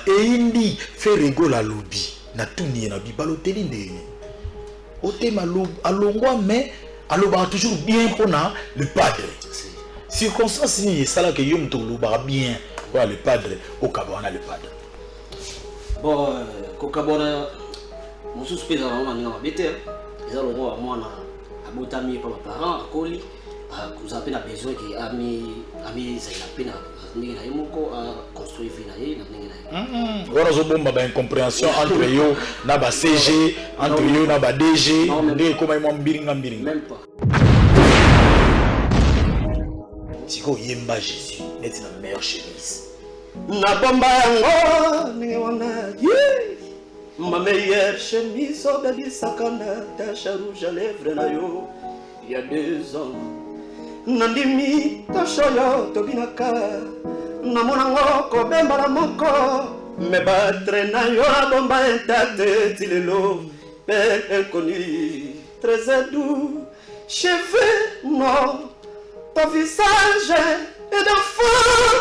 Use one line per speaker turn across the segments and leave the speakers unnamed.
Eindi fait rigoler à lobby. Na tuni na bi Balotelli ndeni. Otema alongwa mais aloba toujours bien pour le padre. Circonstance ni ça là que yom to loba bien pour le padre au Cabana le padre.
Bon ko Cabana mon suspect dans maman na bete. Ils ont le droit moi na abotami par mes parents à Koli. Vous avez besoin que ami ça il a peine ni na yemoko construire vie na ye na ningi na ye.
Voilà zo bomba ba incompréhension entre yo na ba CG entre yo na ba DG ndé comme moi mbiringa
même pas.
Siko yemba Jésus net na meilleure chemise.
Na bomba yango ningi wana ye. Ma meilleure chemise obeli sakana tache rouge à lèvres na yo. Il y a 2 ans. Nandimi toshoyo tobinaka namonango kobemba la moko me battre na yo la bomba intacte tilelo belle inconnue très doux cheveux noirs ton visage est d'enfant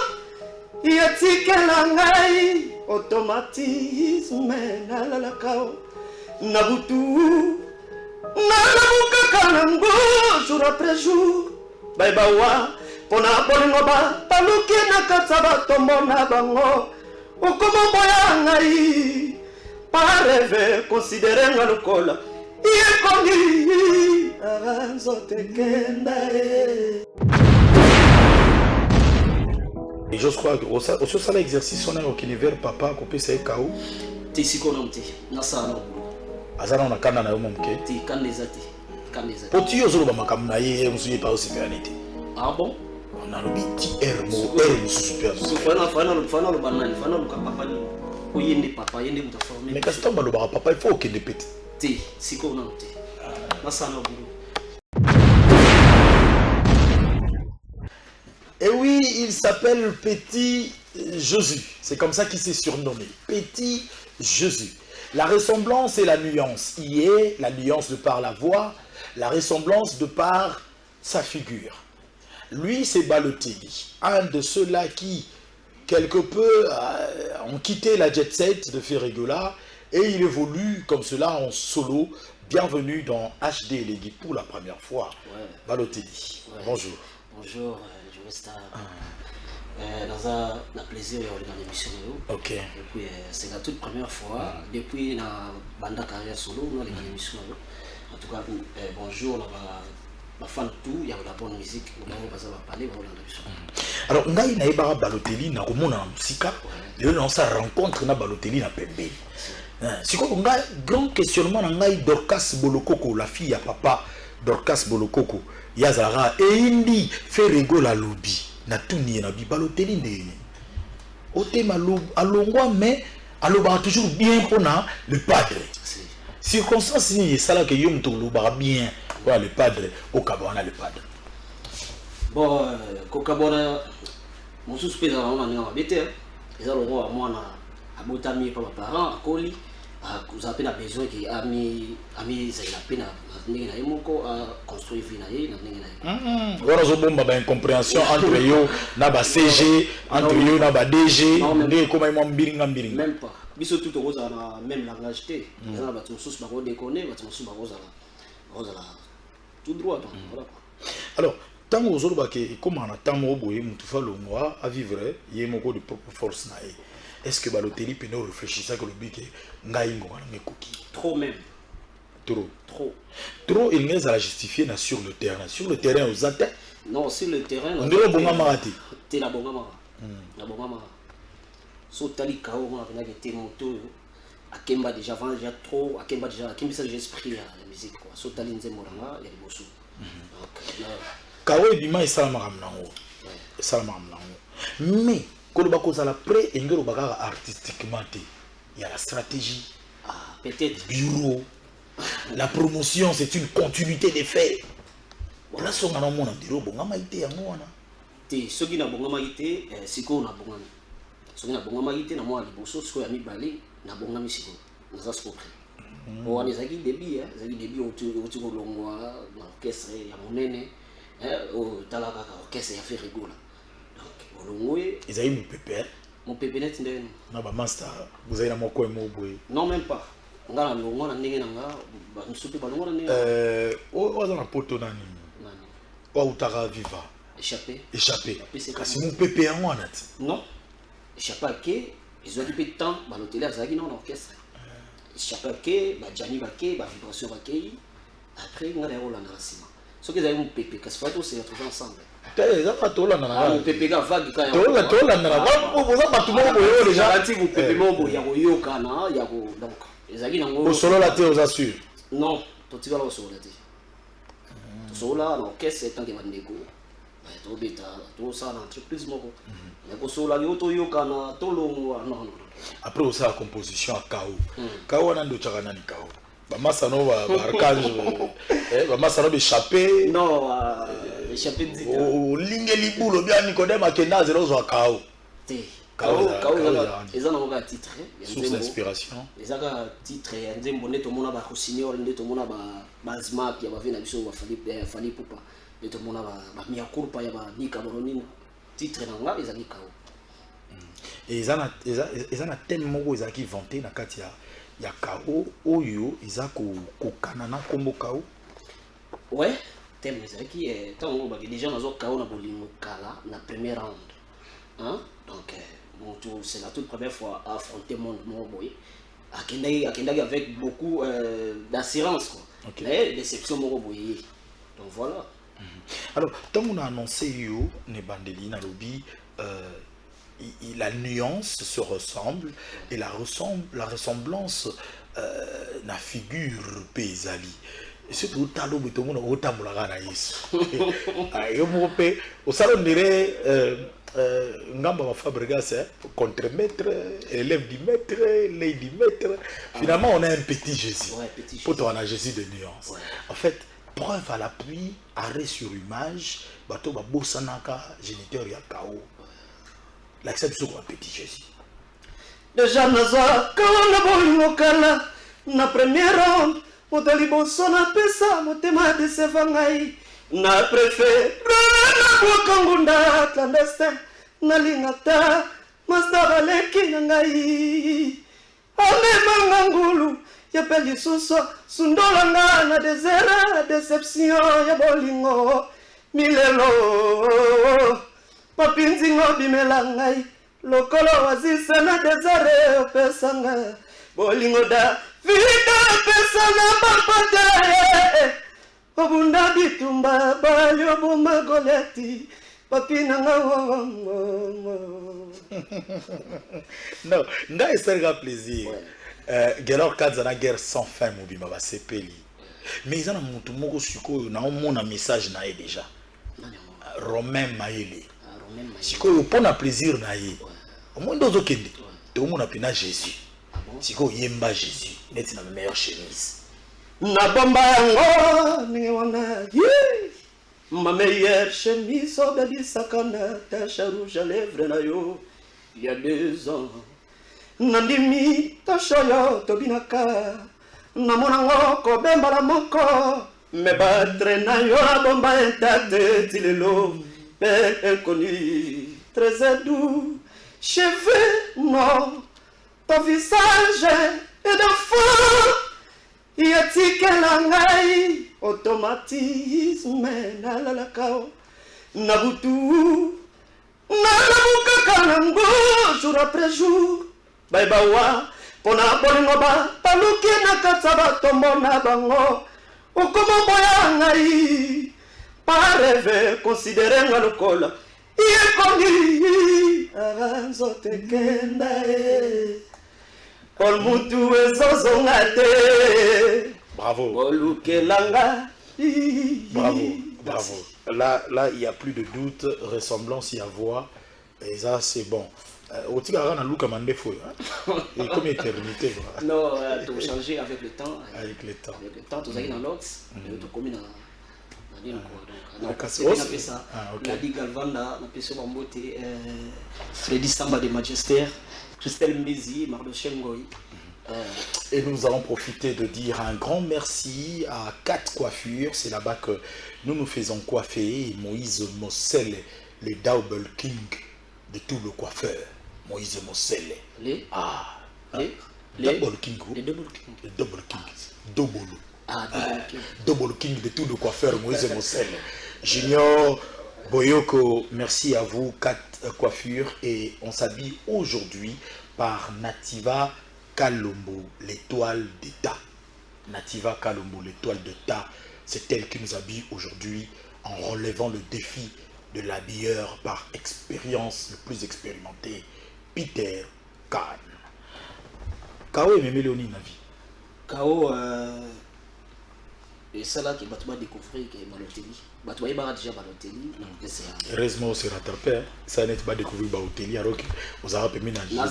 yatike la ngai automatisme na la kao nabutu na bukaka nango jour après jour bye bawa pona bolingo ba paluki na kataba tomona bango okomo boya ngai pa rêve considérer nga lokola yekondi aranzo tekenda.
Et je crois que au ça l'exercice on a au univers papa ko pesa ekao
ti siko namti na sana
azana na kanda na yo momke
ti kanezati.
Poti yo zolo ba makambu na ye musuye pa supériorité.
Ah bon?
On a le petit hermo supériorité.
Fana le banani, fana le papa ni. Oyende papa, yende muta formé.
Mais quand on ba papa il faut qu'il dépète.
Ti, siko na ti. Na sana bulu.
Et oui, il s'appelle Petit Jésus. C'est comme ça qu'il s'est surnommé. Petit Jésus. La ressemblance et la nuance y est, la nuance de par la voix, la ressemblance de par sa figure. Lui, c'est Balotelli, un de ceux-là qui, quelque peu, ont quitté la jet set de Ferregola et il évolue comme cela en solo. Bienvenue dans HD Legui pour la première fois. Ouais. Balotelli, ouais. Bonjour.
Bonjour, je reste dans un plaisir dans l'émission.
Ok.
Et puis, c'est la toute première fois, depuis la bande carrière solo, dans l'émission. En tout cas, bonjour, ma fan tout, il y a de la bonne musique, on va parler dans l'émission.
Alors, ngai na ibara Balotelli na komona musika, le dans sa rencontre na Balotelli na Pembe. C'est quoi ngai grand questionnement na ngai Dorcas Bolokoko, la fille à papa Dorcas Bolokoko, Yazara et Indi fait rigoler à lobby. Na tuni na bi Balotelli ndeni. Otema alongwa mais aloba toujours bien pour le padre. Circonstance ni ça là que yom to loba bien pour le padre au Cabana le padre.
Bon ko Cabana mon suspect dans maman na bete. Ils ont le droit moi na abotami par mes parents à Koli. Vous avez besoin que ami ça il a peine ni na yemoko construire vie na ye na ningi na ye.
Voilà zo bomba ba incompréhension entre yo na ba CG entre yo na ba DG ndé comme moi mbiringa.
Même pas. Biso tout au na même langage té. Ils ont ba tous ba ko déconner, ba tous ba rozala tout droit donc voilà.
Alors tant aux autres que comment on attend mo boye mutu fa longwa à vivre yemoko de propre force na ye. Est-ce que Balotelli peut nous réfléchir ça que le but est ngaïngo na koki?
Trop même.
Trop, il n'est à la justifier sur le terrain. Sur le terrain, aux attaques.
Non, sur le terrain.
On dirait bon amarati.
T'es la bon amara. La bon amara. Sotali kao, on a été monté. Akemba déjà avant, déjà trop. Akemba déjà, Akemba ça déjà esprit la musique quoi. Sotali nzemoranga, il y a des bossous. Donc
kao et bima et salamaram nango. Salamaram nango. Mais quand on va la pré, il y a artistiquement, il y a la stratégie.
Ah, peut-être.
Bureau. La promotion, c'est une continuité des faits. Voilà ce qu'on a dans mon bureau. Bon, on a été à moi.
Ce qui n'a pas été, c'est qu'on a bon. Ce qui n'a pas été, na moi, les bossos, ce qu'on a mis balé, n'a pas mis si on a ça compris. On a des débits, des débits autour de l'orchestre, il y a mon aîné, au Talaka, orchestre, il y a fait rigoler.
Ils ont eu mon pépère.
Mon pépé net ndenge.
Na ba master, vous avez na moko boy.
Non même pas. Ngala longo na ndenge nanga ba nsupi ba longo na ndenge.
O za na poto nani.
Nani.
O utara viva.
Échappé.
Kasi mon pépé en wana ti.
Non. Échappé à qui? Ils ont occupé de temps ba l'hôtel à Zagi non orchestre. Échappé à qui? Ba Gianni ba qui? Ba vibration ba qui? Après ngala rola na sima. Ce qu'ils avaient mon pépé kasi faut tous se retrouver ensemble.
Eza pas tola na.
Mon pépé ga vague ka.
Tola na. Vous avez pas tout le monde boyo déjà.
Garanti mon pépé mo boyo ya yoka na ya go donc. Ezagi nango.
Au solo la te aux assure.
Non, to tigala au solo la te. To solo na orchestre tant que bandeko. To beta, to ça na entreprise moko. Mais ko solo la yo to yoka na to longo non.
Après aussi la composition à Kao. Kao na ndo chaka nani Kao. Ba masano ba archange ba masano échappé.
Non, échappé dit.
O lingeli bulo bien Nicodème akenda zero zo Kao.
Te.
Kao
ils ont un titre.
Source d'inspiration.
Ils ont un titre. Ils ont un mona ba Rossignol, ils ont ba Zma qui a vu na biso ba Fali Poupa. Ils ont ba Miakurpa ya ba Nika Boronina. Titre nanga ils ont Kao.
Et ils ont un thème moko ils ont qui vanté na kati ya Kao oyo ils ont ko kanana kombo Kao.
Ouais, thème ils ont qui tant on ba déjà nazo Kao na bolingo kala na premier round. Hein? Donc c'est la toute première fois à affronter mon boy. Akendagi avec beaucoup d'assurance.
Okay.
Mais déception mon boy. Donc voilà.
Alors, tant qu'on a annoncé yo ne bandeli na lobby la nuance se ressemble et la ressemblance na figure paysali. Surtout talo beto mona otamula na yesu. Yo mo pe au salon dirait ngamba ma Fabregas contre-maître, élève du maître, lady maître. Finalement, on a un petit Jésus.
Ouais, petit Jésus.
Pour toi, on a Jésus de nuance.
Ouais.
En fait, preuve à l'appui, arrêt sur image, bateau ba bosanaka, géniteur ya Kao. L'accepte sur un petit Jésus.
Déjà naza kala bolingo kala na première ronde motali bosona pesa motema de sevangai na préfet na bokangunda clandestin na lingata masda baleki ngai ame mangangulu ya peli suso sundolanga na désert déception ya bolingo milelo papinzingo bimela ngai lokolo wazisa na désert opesanga bolingo da vita pesana papate obunda bitumba balio bomba goleti papina nga
Non, nga eserga plaisir. Gelor kadzana guerre sans fin mobima ba sepeli. Mais ils ont un mutu moko sikoyo na omona message na ye déjà. Romain Maele. Sikoyo pona plaisir na ye. Omondo zokende. Et omona pena Jésus. Sikoyo yemba Jésus. Neti na meilleure chemise.
Na bomba yango ni wana ma meilleure chemise obebisaka na tache rouge à lèvres na yo il y a 2 ans nandimi tache yo tobinaka namonango kobemba la moko me batre na yo la bomba intacte tilelo père inconnu très doux cheveux noirs ton visage est d'enfant yatikela ngai automatisme nalalakao nabutu nalabukaka nango jour après jour baibawa mpona bolingo baluki na kati ya batombo na bango okomoboya ngai pareve konsidere nga lokola yekongi nzotekenda Paul Moutou et Zozongate.
Bravo.
Bolukelanga.
Bravo, bravo. Là, il n'y a plus de doute, ressemblance, il y a voix. Et ça, c'est bon. Au Tigara, on a Luka Mandefo. Et comme éternité.
Non, tu as changé avec le temps.
Avec le temps.
Avec le temps, tu as dans l'autre. Tu as commis dans la Ligue Galvanda, Freddy Samba de Magistère. Christelle Mbezi, Mardochel Ngoï.
Et nous allons profiter de dire un grand merci à 4 coiffures. C'est là-bas que nous faisons coiffer. Moïse Mossel, le Double King de tout le coiffeur. Moïse Mosele.
Les
Ah.
Les
Double King.
Les Double King.
Le Double King. Double.
Ah, Double King.
Double King de tout de coiffeur Moïse Mosele. Junior Boyoko, merci à vous, 4 coiffures. Et on s'habille aujourd'hui par Nativa Kalombo, l'étoile d'État. Nativa Kalombo, l'étoile d'État. C'est elle qui nous habille aujourd'hui en relevant le défi de l'habilleur par expérience le plus expérimenté, Peter Kahn. Kao et Mémé Léonie Navi.
Kao, et ça là qui va découvrir que Balotelli. Balotelli va déjà Balotelli.
Heureusement, on s'est rattrapé. Ça n'est pas découvert Balotelli alors que vous avez permis d'agir.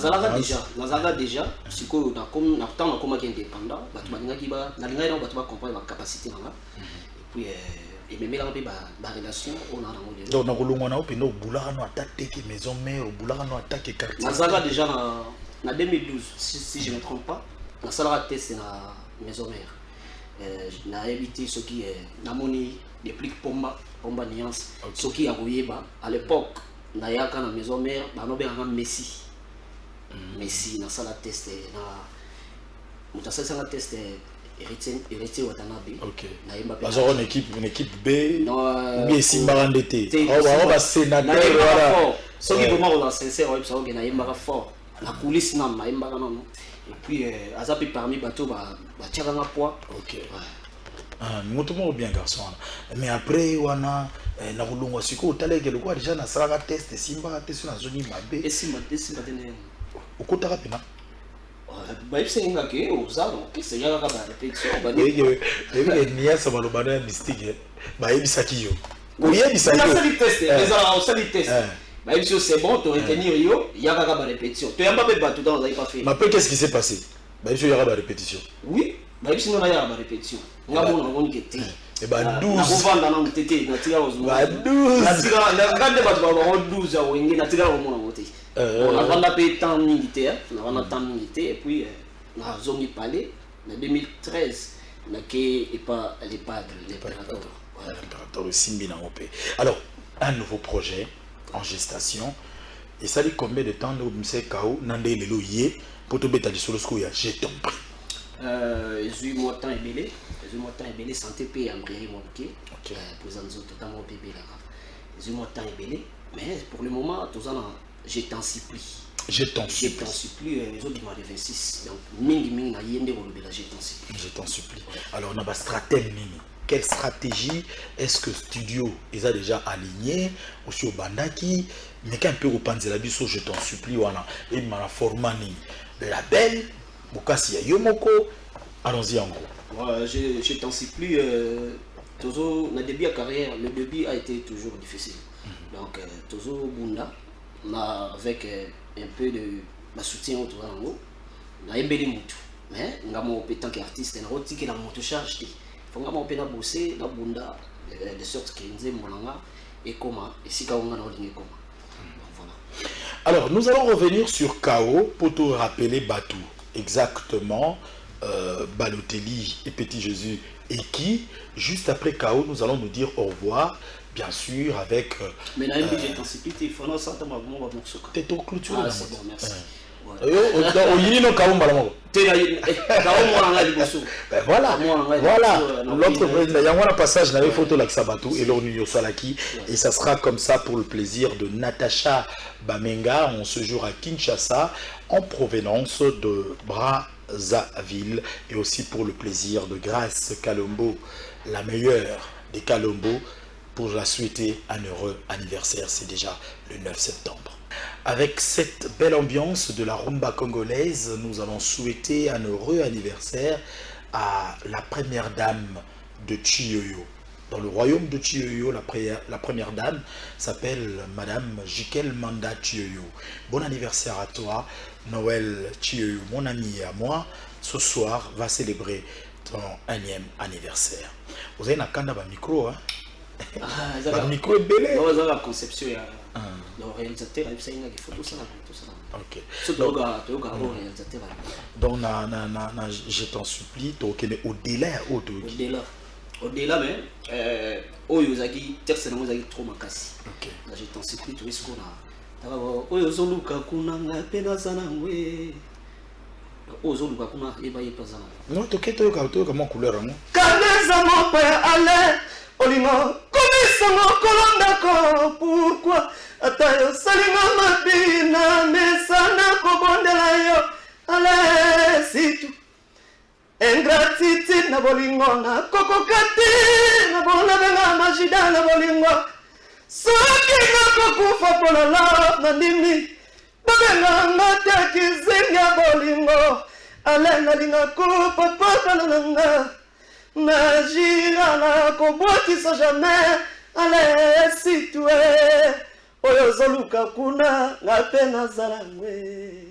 Nazara déjà, si on a comme indépendant, Balotelli va comprendre la capacité là. Et puis et même là la relation on a dans
donc on a opé no boulard no attaquer maison mère boulard no attaquer quartier.
Nazara déjà en 2012 si je ne me trompe pas, la salle test na maison mère. Na évité ce qui est na moni depuis pomba nuance ce qui a goyeba à l'époque na yaka na maison mère ba no benga Messi. Messi na salle test na mutasasa na test héritier Watanabe.
OK. Parce qu'on une équipe B ou bien Simba endetté.
On
va sénateur voilà.
Ce qui vraiment on sincère ça on na yemba fort. La coulisse na yemba non. Et puis azapi parmi bateau ba tiaka na poids.
OK. Ah, moto bien garçon. Mais après wana na kulungwa siko taleke lokwa déjà na sala test Simba test na zone mabe.
Et Simba tene.
Okotaka pena.
Bah c'est une que aux que c'est ya ka ba répétition ba
ni ni ya sa balobana mystique ba yebisaki yo yebisaki yo
ça test les ara on sali test bah c'est bon tu retenir yo ya ka ba répétition tu yamba ba tout dans pas fait
mais après qu'est-ce qui s'est passé bah il y a ba répétition
oui bah sinon na ya ba répétition ngabo na ngoni kete
et bah 12
na kovanda na mtete na tira ozo
bah 12
na tira na grande ba 12 ya wengi na tira omo na moté on a vendu peu temps militaire on a vendu temps militaire et puis on a zongi palais en 2013 on a que et pas l'impérateur
Simbi na opé. Alors un nouveau projet en gestation et ça dit combien de temps nous monsieur Kao nande lelo yé pour te beta sur le sco ya j'ai ton prix
18 mois temps ébélé santé paye embrayé mon OK présent autres temps mon bébé là 18 mois temps ébélé mais pour le moment tous en je t'en supplie.
Je t'en supplie.
Les autres mois de 26. Donc, mingi na yende wolobela je t'en supplie.
Je t'en supplie. Alors, on a stratégie nini. Quelle stratégie est-ce que studio ils a déjà aligné aussi au bandaki mais quand peu au panzela biso je t'en supplie wana et mala format nini. Label Bukasi ya Yomoko allons-y en gros.
Je t'en supplie toujours le début de carrière, le début a été toujours difficile. Donc toujours bunda avec un peu de soutien autour de nous, on a un bel mutu. Mais on a tant qu'artiste, on a aussi que la moto charge. Il faut que on bosser dans bunda de sorte que nous avons et comment et si on a ligne comment. Voilà.
Alors nous allons revenir sur Kao pour te rappeler Batou exactement Balotelli et Petit Jésus et qui juste après Kao nous allons nous dire au revoir. Bien sûr, avec.
Mais là, j'ai t'en supplie, il faut ça t'en avoir mon morceau.
T'es au clôture.
Ah, c'est bon, merci.
Voilà. L'autre président, il y a un passage, il y a une photo avec Sabatou et l'Ornu Salaki. Et ça sera comme ça pour le plaisir de Natacha Bamenga. On se joue à Kinshasa en provenance de Brazzaville. Et aussi pour le plaisir de Grace Kalombo, la meilleure des Kalombo. Pour la souhaiter un heureux anniversaire, c'est déjà le 9 septembre. Avec cette belle ambiance de la rumba congolaise, nous allons souhaiter un heureux anniversaire à la première dame de Chiyoyo. Dans le royaume de Chiyoyo, la première dame s'appelle Madame Jikel Manda Chiyoyo. Bon anniversaire à toi, Noël Chiyoyo, mon ami et à moi. Ce soir, va célébrer ton 1e anniversaire. Vous avez un micro, hein? Le micro est belé.
Non, la conception le réalisateur a fait une photo ça.
OK. Donc je t'en supplie, au-delà
au-delà mais Oyozaki personnellement trop makasi.
OK.
Je t'en supplie tout ce qu'on a oyo zoluka kuna nga pena zanangwe oyo zoluka kuna eba yepa zana
non toketo ka mo couleur mo
kaneza mo pa ale olingo komisango kolondako pourquoi ata yo salinga mabina mesana kobondela yo ale situ ingratitude na bolingo na kokokati na bolabenga majida na bolingo soki nakokufa mpona love na ndimi babenganga te kizinga bolingo ale nalingako papapana nanga najira na kobwatisa jamais ale situe oyo zoluka kuna nga mpe nazala ngwe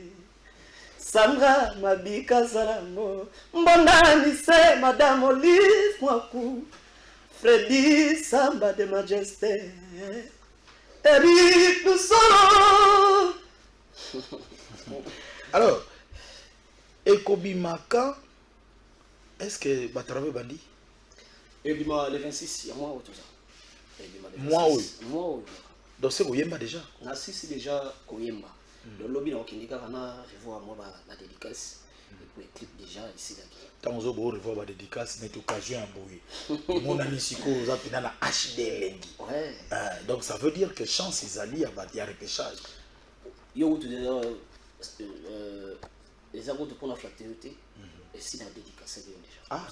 Sandra Mabika Zarango Mbonani se Madame Olive Mwaku Freddy Samba de Majesté Eric Nusolo.
Alors Ekobimaka est-ce que Batrave Bandi
Ebima le 26 il y a moi tout ça.
Moi oui.
Moi oui.
Donc c'est Koyemba déjà.
Na sisi déjà Koyemba. Le lobby na okindika kana revoir moi la dédicace et puis clip déjà ici là.
Tant on veut revoir la dédicace n'est occasion un bruit. Mon ami Siko vous a pina na HD lengi.
Ouais.
Donc ça veut dire que chance Isali a bâti un repêchage.
Yo tu déjà les agots pour la fraternité et si la dédicace déjà.
Ah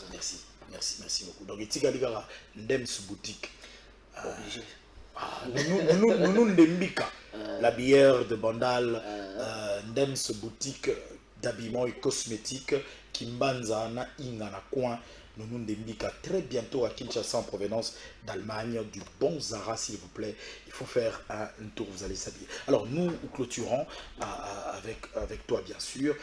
merci beaucoup. Donc itika ligara Ndems boutique.
Obligé.
Nous Ndembika, la bière de Bandal, Ndems boutique d'habillement et cosmétique, Kimbanza na Inga na coin, nous Ndembika très bientôt à Kinshasa en provenance d'Allemagne, du bon Zara s'il vous plaît. Il faut faire un tour, vous allez s'habiller. Alors nous clôturons avec toi bien sûr.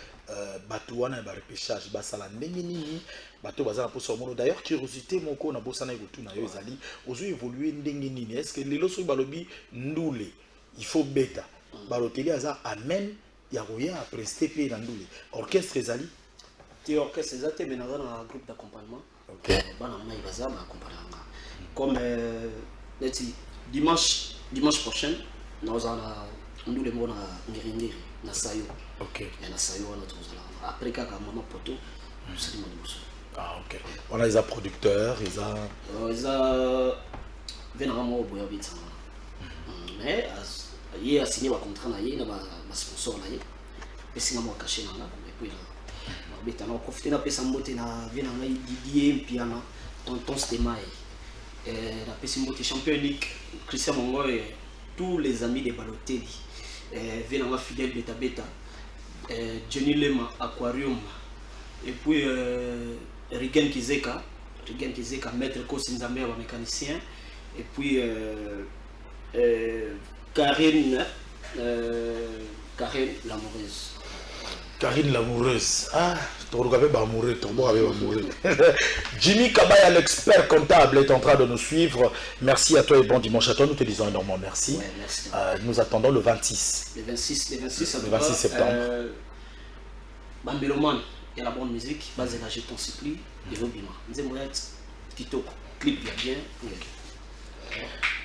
Batouana ba repêchage basala ndengeni bato bazala pour son d'ailleurs curiosité moko na bosana ikotu na yo ezali ozo évoluer ndengeni est-ce que lelo so balobi ndule il faut beta baloteli aza amen ya roya a prester pe na ndule orchestre ezali
ti orchestre ezate mais na groupe d'accompagnement.
OK
bana mai bazama accompagnement comme dimanche prochain nous allons ndule mona ngiringiri na sayo.
OK.
Et na sayo on notre là après kaka mama poto c'est mon bosso.
Ah OK. On a les producteurs, ils a
venamment au boya bit. Mais il a signé un contrat na yé na ba sponsor na yé. Et signé moi caché na là et puis là. Beta na profiter na pesa mbote na venanga Didier piano tonton Stemai. La pesa mbote champion unique Christian Mongo et tous les amis de Balotelli. Venanga fidèle beta Johnny Lema Aquarium et puis Rigen Kizeka maître Kosinzambe wa mécanicien et puis Karine l'amoureuse. Ah, tu regardes pas amoureux, tu amoureux.
Jimmy Kabaya, l'expert comptable, est en train de nous suivre. Merci à toi et bon dimanche à toi. Nous te disons énormément merci.
Ouais, merci.
Nous attendons le 26.
Le 26
septembre.
Bambeloman, il y a la bonne musique. Basé là, je t'en supplie. Et Robima. Nous aimons être Kitoko. Clip bien.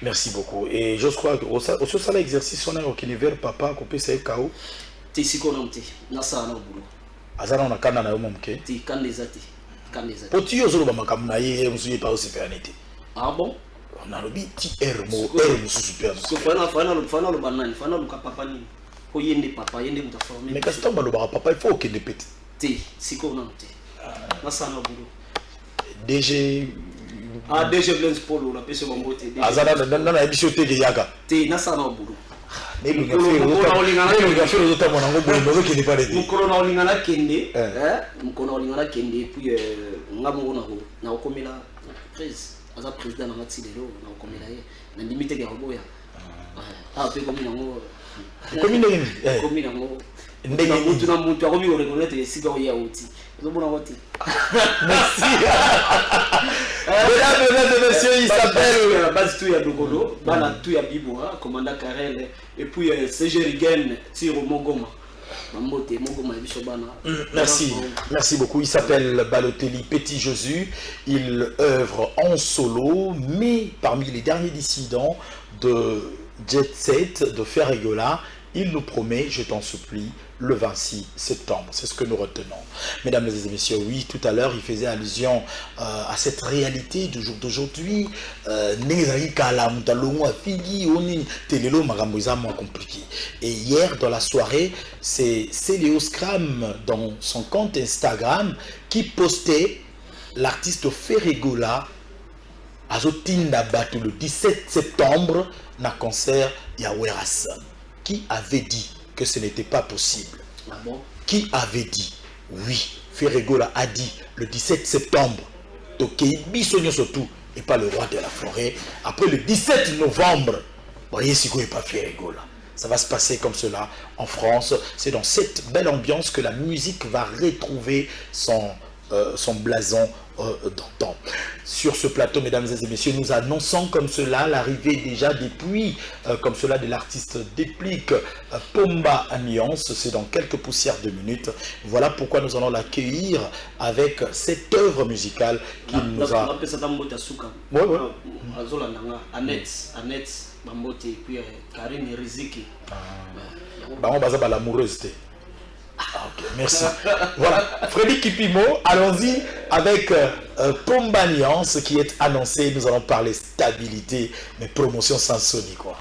Merci beaucoup. Et je crois que au ça l'exercice on a au univers papa qu'on peut essayer KO.
T'es si qu'on te. Nasa na boulot.
Azana on a kana na yo momke.
T'es kanezati.
Poti yo zolo ba makamuna ye musuye pa osipernité.
Ah bon?
On a le biti ermo super.
Parce que final banane, final papa ni. Ko yende papa yende muta former.
Mais quand on ba papa il faut qu'il ne pète.
T'es si qu'on te. Nasa na boulot.
DG
DG Blends Polo la pese bombote.
Azana na émission te yaka.
T'es nasa na boulot.
Mukolo na
olingana kende mukolo na olingana kende puis ngamongo na okomela prise aza président na matsilelo na okomela ye na limite ya roboya pe komina ngo komina ngo ndenge mutu na mutu akomi ko reconnaître siga ya uti zobona wati
merci mesdames et messieurs il s'appelle
la base tout ya Dokolo bana tout ya Biboa commandant Karel et puis CG Rigen Tiro Mogoma.
Merci beaucoup. Il s'appelle Balotelli Petit Jésus. Il œuvre en solo, mais parmi les derniers dissidents de Jet Set, de Ferregola, Il nous promet, je t'en supplie, le 26 septembre. C'est ce que nous retenons. Mesdames et messieurs, oui, tout à l'heure, il faisait allusion à cette réalité du jour d'aujourd'hui. Compliqué. Et hier, dans la soirée, c'est Céléo Scram, dans son compte Instagram, qui postait l'artiste Ferregola Azotinda Batu le 17 septembre dans le concert Yaweras. Qui avait dit que ce n'était pas possible?
Ah bon? Qui
avait dit? Oui, Ferregola a dit le 17 septembre. Tokei Bissonio surtout et pas le roi de la forêt. Après le 17 novembre, voyez si vous n'est pas Ferregola. Ça va se passer comme cela en France. C'est dans cette belle ambiance que la musique va retrouver son blason d'antan. Sur ce plateau, mesdames et messieurs, nous annonçons comme cela l'arrivée déjà depuis, comme cela, de l'artiste Déplique Pomba Alliance. C'est dans quelques poussières de minutes. Voilà pourquoi nous allons l'accueillir avec cette œuvre musicale qu'il nous a... Oui, oui.
Bambote et puis Karine Riziki.
On va l'amoureuse. Okay, merci. Voilà, Frédéric Kipimo, allons-y avec Pomba Alliance qui est annoncé. Nous allons parler stabilité, mais promotion sans Sony quoi.